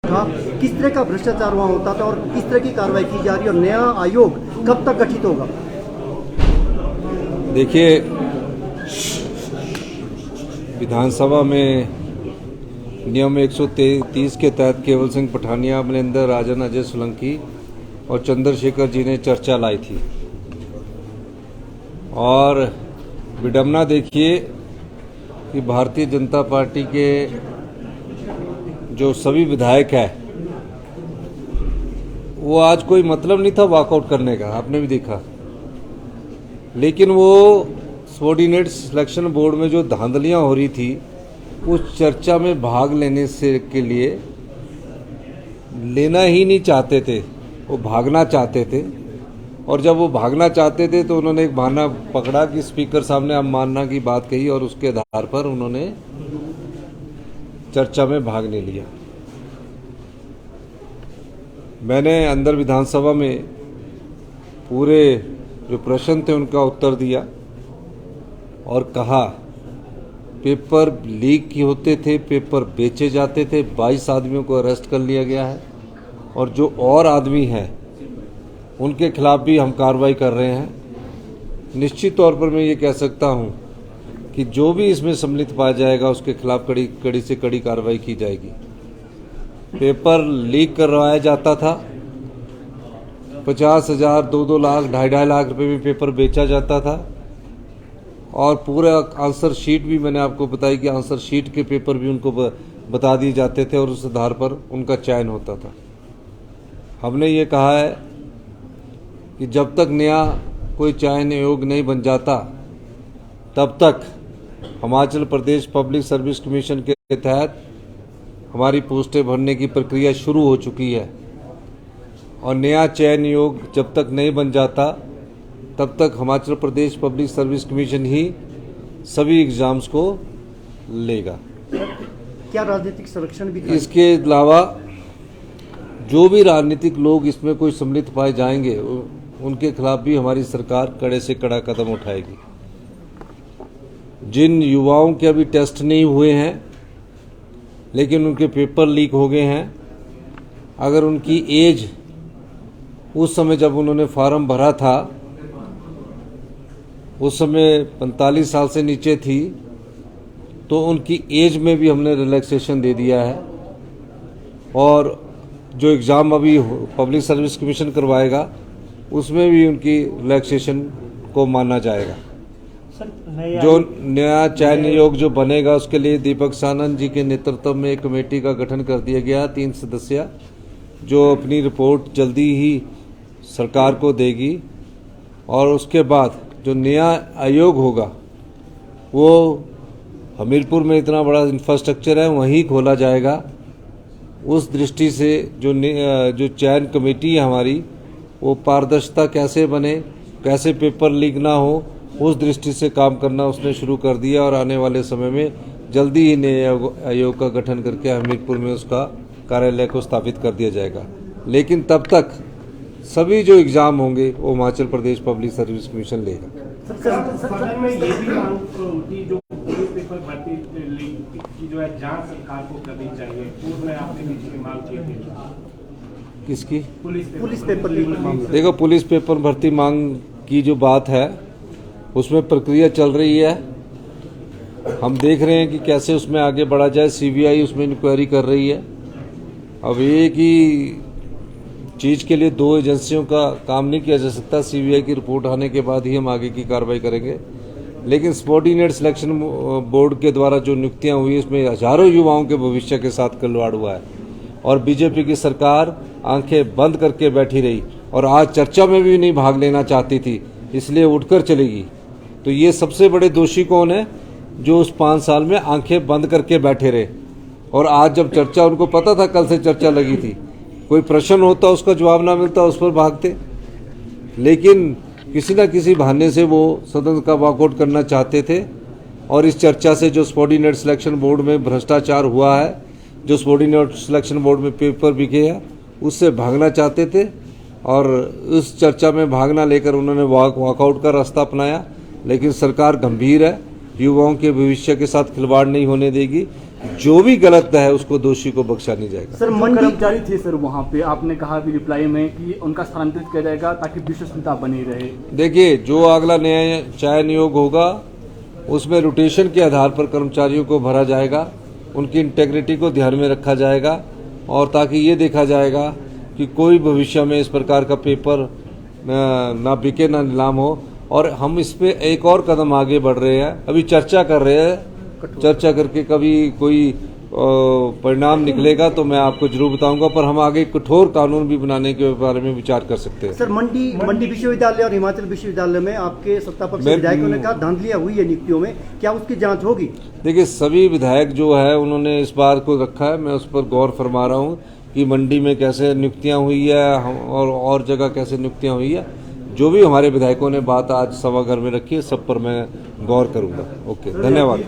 था, किस तरह का भ्रष्टाचार वहाँ होता था और किस तरह की कार्रवाई की जा रही है और नया आयोग कब तक गठित होगा? देखिए, विधानसभा में नियम 130 के तहत केवल सिंह पठानिया, अमरिंदर, राजन, अजय सोलंकी और चंद्रशेखर जी ने चर्चा लाई थी। और विडंबना देखिए कि भारतीय जनता पार्टी के जो सभी विधायक हैं, वो आज कोई मतलब नहीं था वॉकआउट करने का, आपने भी देखा। लेकिन वो सबॉर्डिनेट सिलेक्शन बोर्ड में जो धांधलियां हो रही थी, उस चर्चा में भाग लेने से के लिए लेना ही नहीं चाहते थे, वो भागना चाहते थे। और जब वो भागना चाहते थे तो उन्होंने एक बहाना पकड़ा कि स्पीकर साहब ने अवमानना की बात कही और उसके आधार पर उन्होंने चर्चा में भाग नहीं लिया। मैंने अंदर विधानसभा में पूरे जो प्रश्न थे उनका उत्तर दिया और कहा पेपर लीक होते थे, पेपर बेचे जाते थे, 22 आदमियों को अरेस्ट कर लिया गया है और जो और आदमी हैं उनके खिलाफ भी हम कार्रवाई कर रहे हैं। निश्चित तौर पर मैं ये कह सकता हूं कि जो भी इसमें सम्मिलित पाया जाएगा उसके खिलाफ कड़ी से कड़ी कार्रवाई की जाएगी। पेपर लीक करवाया जाता था, 50,000, 2-2 लाख, 2.5 लाख रुपए में पेपर बेचा जाता था और पूरा आंसर शीट भी मैंने आपको बताई कि आंसर शीट के पेपर भी उनको बता दिए जाते थे और उस आधार पर उनका चयन होता था। हमने ये कहा है कि जब तक नया कोई चयन योग्य नहीं बन जाता तब तक Himachal Pradesh public service commission के तहत हमारी पोस्टें भरने की प्रक्रिया शुरू हो चुकी है और नया चयन योग्य जब तक नहीं बन जाता तब तक Himachal Pradesh public service commission ही सभी एग्जाम्स को लेगा। क्या राजनीतिक संरक्षण भी? इसके अलावा जो भी राजनीतिक लोग इसमें कोई सम्मिलित पाए जाएंगे उनके खिलाफ भी हमारी सरकार कड़े से कड़ा कदम उठाएगी। जिन युवाओं के अभी टेस्ट नहीं हुए हैं लेकिन उनके पेपर लीक हो गए हैं, अगर उनकी एज उस समय जब उन्होंने फॉर्म भरा था उस समय 45 साल से नीचे थी तो उनकी एज में भी हमने रिलैक्सेशन दे दिया है और जो एग्ज़ाम अभी पब्लिक सर्विस कमीशन करवाएगा उसमें भी उनकी रिलैक्सेशन को माना जाएगा। जो नया चयन आयोग जो बनेगा उसके लिए दीपक सानंद जी के नेतृत्व में एक कमेटी का गठन कर दिया गया, 3 सदस्य, जो अपनी रिपोर्ट जल्दी ही सरकार को देगी और उसके बाद जो नया आयोग होगा वो हमीरपुर में इतना बड़ा इंफ्रास्ट्रक्चर है वहीं खोला जाएगा। उस दृष्टि से जो चयन कमेटी है हमारी, वो पारदर्शिता कैसे बने, कैसे पेपर लीक ना हो, उस दृष्टि से काम करना उसने शुरू कर दिया और आने वाले समय में जल्दी ही नए आयोग का गठन करके हमीरपुर में उसका कार्यालय को स्थापित कर दिया जाएगा। लेकिन तब तक सभी जो एग्जाम होंगे वो Himachal Pradesh public service commission लेगा। में ये भी मांग उठी जो पुलिस पेपर भर्ती की जो है जांच सरकार को करनी चाहिए, पूर्व में आपने भी मांग की थी। किसकी? पुलिस पेपर लीक मामला। देखो, पुलिस पेपर भर्ती मांग की जो बात है उसमें प्रक्रिया चल रही है। हम देख रहे हैं कि कैसे उसमें आगे बढ़ा जाए। सीबीआई उसमें इंक्वायरी कर रही है। अब एक ही चीज़ के लिए 2 एजेंसियों का काम नहीं किया जा सकता। सीबीआई की रिपोर्ट आने के बाद ही हम आगे की कार्रवाई करेंगे। लेकिन सबॉर्डिनेट सिलेक्शन बोर्ड के द्वारा जो नियुक्तियां हुई इसमें हजारों युवाओं के भविष्य के साथ खिलवाड़ हुआ है और बीजेपी की सरकार आंखें बंद करके बैठी रही और आज चर्चा में भी नहीं भाग लेना चाहती थी, इसलिए उठकर चलेगी। तो ये सबसे बड़े दोषी कौन है? जो उस 5 साल में आंखें बंद करके बैठे रहे और आज जब चर्चा, उनको पता था कल से चर्चा लगी थी, कोई प्रश्न होता उसका जवाब ना मिलता उस पर भागते। लेकिन किसी न किसी बहाने से वो सदन का वॉकआउट करना चाहते थे और इस चर्चा से जो सबॉर्डिनेट सिलेक्शन बोर्ड में भ्रष्टाचार हुआ है, जो सबॉर्डिनेट सिलेक्शन बोर्ड में पेपर बिके हैं, उससे भागना चाहते थे और उस चर्चा में भागना लेकर उन्होंने वॉकआउट का रास्ता अपनाया। लेकिन सरकार गंभीर है, युवाओं के भविष्य के साथ खिलवाड़ नहीं होने देगी। जो भी गलत है उसको दोषी को बख्शा नहीं जाएगा। सर जो मंडी कर्मचारी थे सर वहाँ पे, आपने कहा भी रिप्लाई में कि उनका स्थानांतरित किया जाएगा ताकि विश्वसनीयता बनी रहे। देखिए, जो अगला नया चयन नियोग होगा उसमें रोटेशन के आधार पर कर्मचारियों को भरा जाएगा, उनकी इंटेग्रिटी को ध्यान में रखा जाएगा और ताकि ये देखा जाएगा कि कोई भविष्य में इस प्रकार का पेपर ना बिके ना नीलाम हो। और हम इस पे एक और कदम आगे बढ़ रहे हैं, अभी चर्चा कर रहे हैं, चर्चा करके कभी कोई परिणाम निकलेगा तो मैं आपको जरूर बताऊंगा, पर हम आगे कठोर कानून भी बनाने के बारे में विचार कर सकते हैं। सर मंडी विश्वविद्यालय और हिमाचल विश्वविद्यालय में आपके सत्ता पक्ष के विधायकों ने कहा धांधलियां हुई है नियुक्तियों में, क्या उसकी जांच होगी? देखिए, सभी विधायक जो है उन्होंने इस बात को रखा है, मैं उस पर गौर फरमा रहा हूँ कि मंडी में कैसे नियुक्तियां हुई है और जगह कैसे नियुक्तियां हुई है। जो भी हमारे विधायकों ने बात आज सभागार में रखी है सब पर मैं गौर करूंगा। ओके, धन्यवाद।